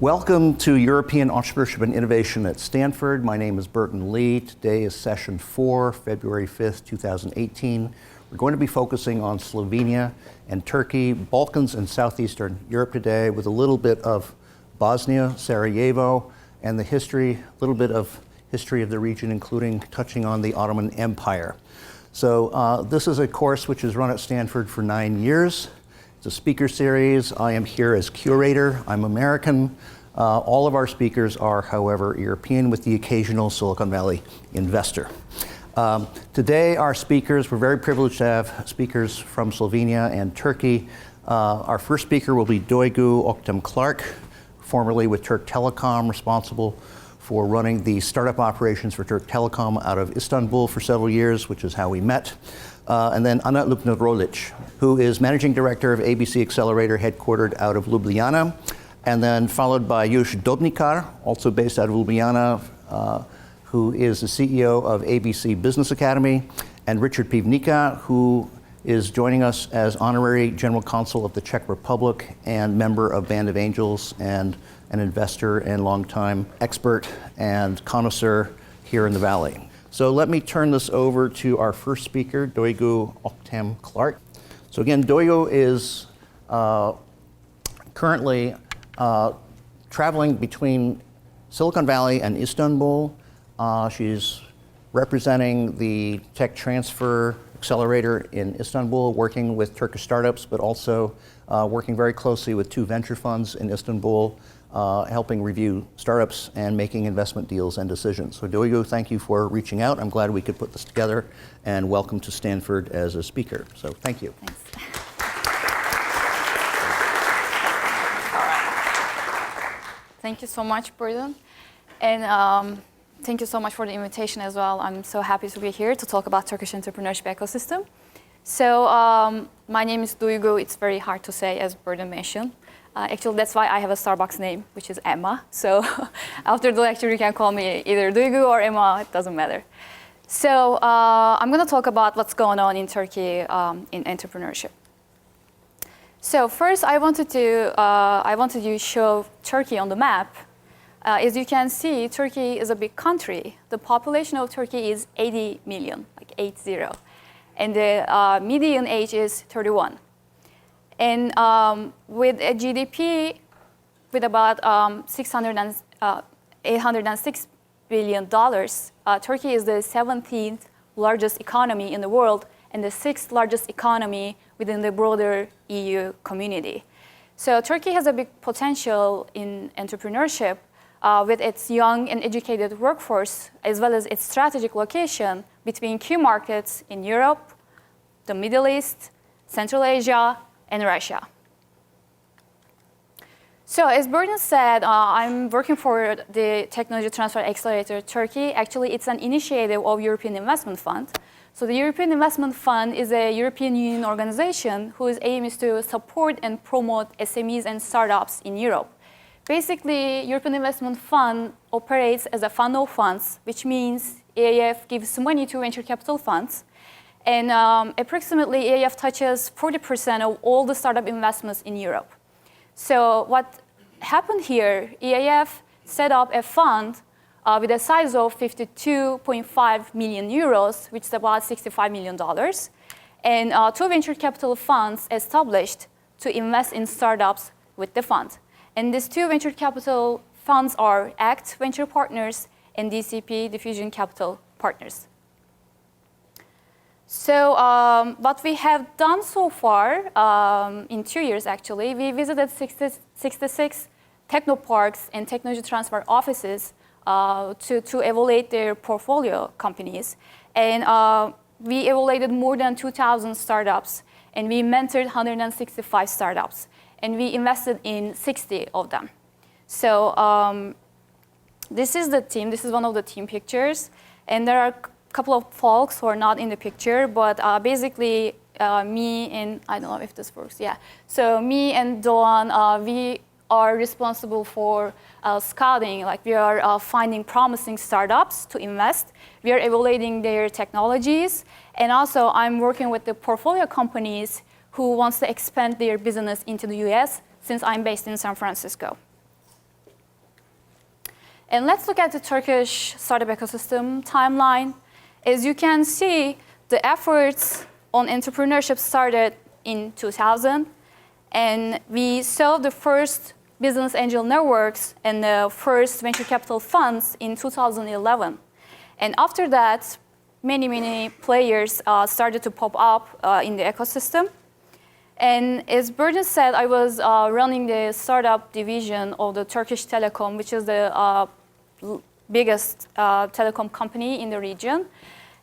Welcome to European Entrepreneurship and Innovation at Stanford. My name is Burton Lee. Today is session 4, February 5th, 2018. We're going to be focusing on Slovenia and Turkey, Balkans and Southeastern Europe today, with a little bit of Bosnia, Sarajevo, and the history, a little bit of history of the region, including touching on the Ottoman Empire. So this is a course which is run at Stanford for 9 years. It's a speaker series. I am here as curator. I'm American. All of our speakers are, however, European, with the occasional Silicon Valley investor. Today, our speakers, we're very privileged to have speakers from Slovenia and Turkey. Our first speaker will be Duygu Oktem Clark, formerly with Turk Telecom, responsible for running the startup operations for Turk Telecom out of Istanbul for several years, which is how we met. And then Anna Lupno-Rolic, who is managing director of ABC Accelerator, headquartered out of Ljubljana. And then followed by Juš Dobnikar, also based out of Ljubljana, who is the CEO of ABC Business Academy, and Richard Pivnica, who is joining us as honorary general counsel of the Czech Republic and member of Band of Angels and an investor and longtime expert and connoisseur here in the Valley. So let me turn this over to our first speaker, Duygu Oktem Clark. So again, Duygu is currently traveling between Silicon Valley and Istanbul. She's representing the tech transfer Accelerator in Istanbul, working with Turkish startups, but also working very closely with 2 venture funds in Istanbul, helping review startups and making investment deals and decisions. So Duygu, thank you for reaching out. I'm glad we could put this together, and welcome to Stanford as a speaker. So thank you. Thanks. Thank you so much, Burton. And thank you so much for the invitation as well. I'm so happy to be here to talk about Turkish entrepreneurship ecosystem. So my name is Duygu. It's very hard to say, as Burton mentioned. Actually, that's why I have a Starbucks name, which is Emma. So after the lecture, you can call me either Duygu or Emma. It doesn't matter. So I'm going to talk about what's going on in Turkey in entrepreneurship. So first, I wanted to show Turkey on the map. As you can see, Turkey is a big country. The population of Turkey is 80 million, like 80. And the median age is 31. And with a GDP with about $806 billion, Turkey is the 17th largest economy in the world and the 6th largest economy within the broader EU community. So Turkey has a big potential in entrepreneurship with its young and educated workforce, as well as its strategic location between key markets in Europe, the Middle East, Central Asia, and Russia. So as Burton said, I'm working for the Technology Transfer Accelerator Turkey. Actually, it's an initiative of European Investment Fund. So the European Investment Fund is a European Union organization whose aim is to support and promote SMEs and startups in Europe. Basically, European Investment Fund operates as a fund of funds, which means EIF gives money to venture capital funds. And approximately, EIF touches 40% of all the startup investments in Europe. So what happened here, EIF set up a fund with a size of 52.5 million euros, which is about $65 million. And 2 venture capital funds established to invest in startups with the fund. And these 2 venture capital funds are ACT Venture Partners and DCP, Diffusion Capital Partners. So what we have done so far, in 2 years actually, we visited 66 technoparks and technology transfer offices to evaluate their portfolio companies. And we evaluated more than 2,000 startups, and we mentored 165 startups. And we invested in 60 of them. So this is the team. This is one of the team pictures. And there are a couple of folks who are not in the picture, but basically me and, I don't know if this works, yeah. So me and Doğan, we are responsible for scouting. Like we are finding promising startups to invest. We are evaluating their technologies. And also I'm working with the portfolio companies who wants to expand their business into the US, since I'm based in San Francisco. And let's look at the Turkish startup ecosystem timeline. As you can see, the efforts on entrepreneurship started in 2000, and we saw the first business angel networks and the first venture capital funds in 2011. And after that, many players started to pop up in the ecosystem. And as Burton said, I was running the startup division of the Turkish Telecom, which is the biggest telecom company in the region.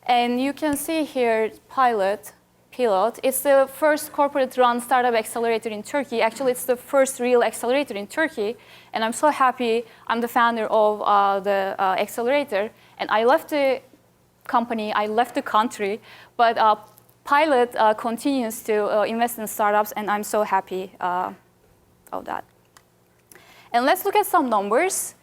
And you can see here, Pilot. It's the first corporate-run startup accelerator in Turkey. Actually, it's the first real accelerator in Turkey. And I'm so happy I'm the founder of the accelerator. And I left the company, I left the country, but Pilot continues to invest in startups, and I'm so happy of that. And let's look at some numbers.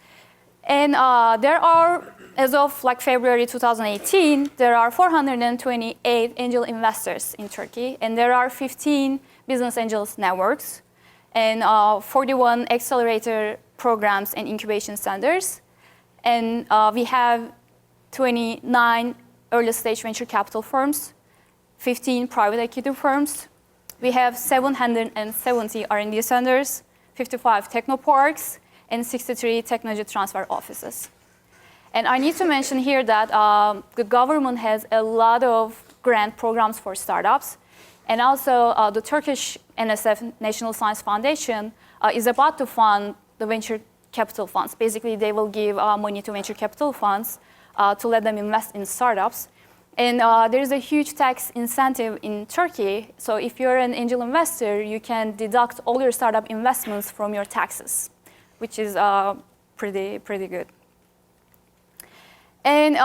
And there are, as of February 2018, there are 428 angel investors in Turkey, and there are 15 business angels networks, and 41 accelerator programs and incubation centers. And we have 29 early stage venture capital firms, 15 private equity firms. We have 770 R&D centers, 55 technoparks, and 63 technology transfer offices. And I need to mention here that the government has a lot of grant programs for startups. And also the Turkish NSF, National Science Foundation, is about to fund the venture capital funds. Basically, they will give money to venture capital funds to let them invest in startups. And there's a huge tax incentive in Turkey. So if you're an angel investor, you can deduct all your startup investments from your taxes, which is pretty good. And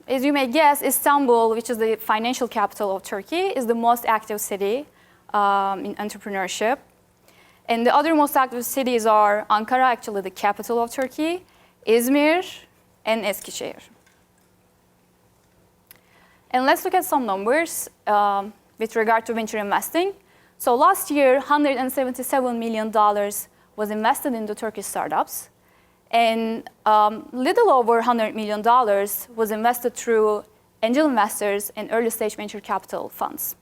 as you may guess, Istanbul, which is the financial capital of Turkey, is the most active city in entrepreneurship. And the other most active cities are Ankara, actually the capital of Turkey, Izmir, and Eskişehir. And let's look at some numbers with regard to venture investing. So last year, $177 million was invested into Turkish startups, and little over $100 million was invested through angel investors and early stage venture capital funds.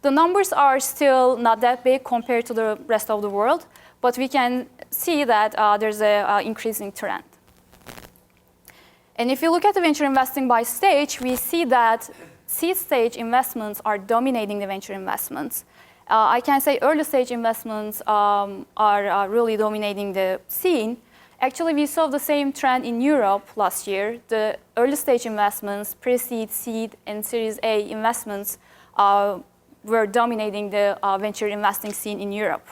The numbers are still not that big compared to the rest of the world, but we can see that there's an increasing trend. And if you look at the venture investing by stage, we see that seed stage investments are dominating the venture investments. I can say early stage investments are really dominating the scene. Actually, we saw the same trend in Europe last year. The early stage investments, pre-seed, seed, and Series A investments were dominating the venture investing scene in Europe.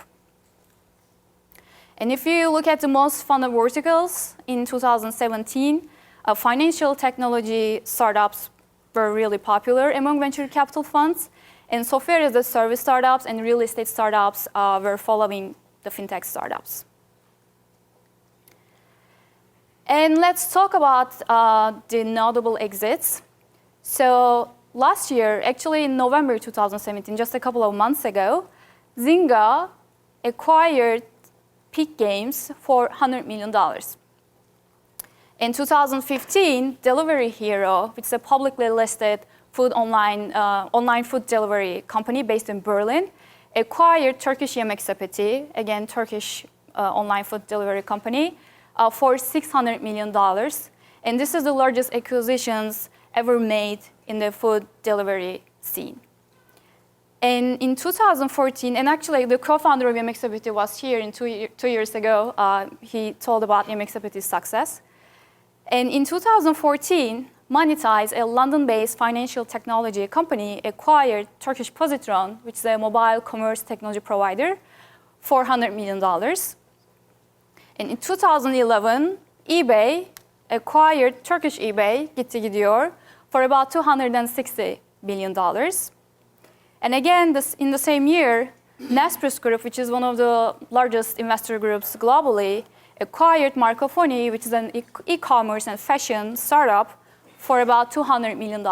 And if you look at the most funded verticals in 2017, financial technology startups were really popular among venture capital funds. And software as a service startups and real estate startups were following the fintech startups. And let's talk about the notable exits. So last year, actually in November 2017, just a couple of months ago, Zynga acquired Peak Games for $100 million. In 2015, Delivery Hero, which is a publicly listed online food delivery company based in Berlin, acquired Turkish Yemek Sepeti, again Turkish online food delivery company, for $600 million. And this is the largest acquisitions ever made in the food delivery scene. And in 2014, and actually the co-founder of Yemek Sepeti was here in 2 years ago. He told about Yemek Sepeti's success. And in 2014, Monetize, a London-based financial technology company, acquired Turkish Positron, which is a mobile commerce technology provider, for $400 million. And in 2011, eBay acquired Turkish eBay, Gitti Gidiyor, for about $260 billion. And again, in the same year, Naspers Group, which is one of the largest investor groups globally, acquired Marcofoni, which is an e-commerce and fashion startup, for about $200 million.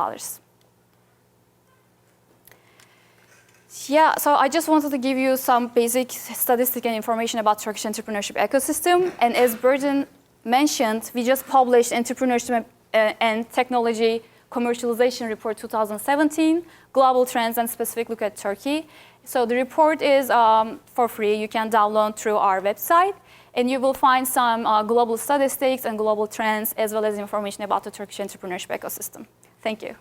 Yeah, so I just wanted to give you some basic statistical information about Turkish entrepreneurship ecosystem. And as Burton mentioned, we just published Entrepreneurship and Technology Commercialization Report 2017, Global Trends and Specific Look at Turkey. So the report is for free. You can download through our website. And you will find some global statistics and global trends, as well as information about the Turkish entrepreneurship ecosystem. Thank you.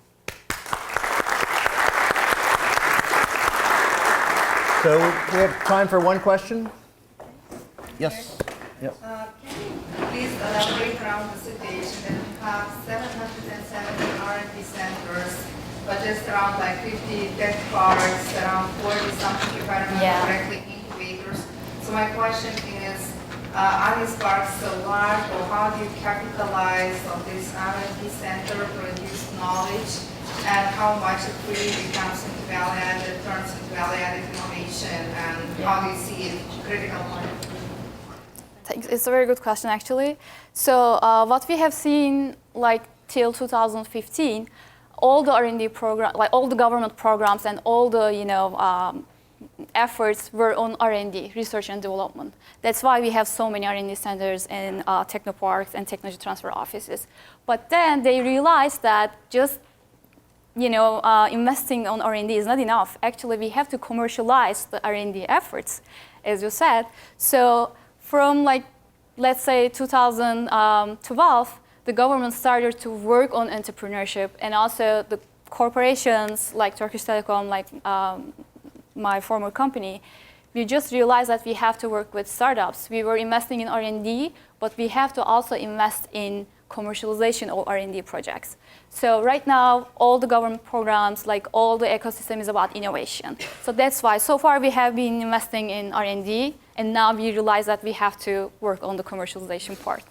So we have time for one question. Yes. Yep. Can you please elaborate around the situation that we have 770 R&D centers, but just around like 50 tech parks, around 40 something, if I remember correctly, incubators. So my question is, are these parks so large, or how do you capitalize on this R&D center, produce knowledge, and how much it really becomes into value-added, turns into value-added innovation, and how do you see it critical point? Thanks. It's a very good question, actually. So what we have seen, like till 2015, all the R&D program, like all the government programs and all the efforts were on R&D, research and development. That's why we have so many R&D centers in technoparks and technology transfer offices. But then they realized that just investing on R&D is not enough. Actually, we have to commercialize the R&D efforts, as you said. So from let's say 2012, the government started to work on entrepreneurship, and also the corporations like Turkish Telecom, like my former company, we just realized that we have to work with startups. We were investing in R&D, but we have to also invest in commercialization of R&D projects. So right now, all the government programs, like all the ecosystem is about innovation. So that's why so far we have been investing in R&D, and now we realize that we have to work on the commercialization part.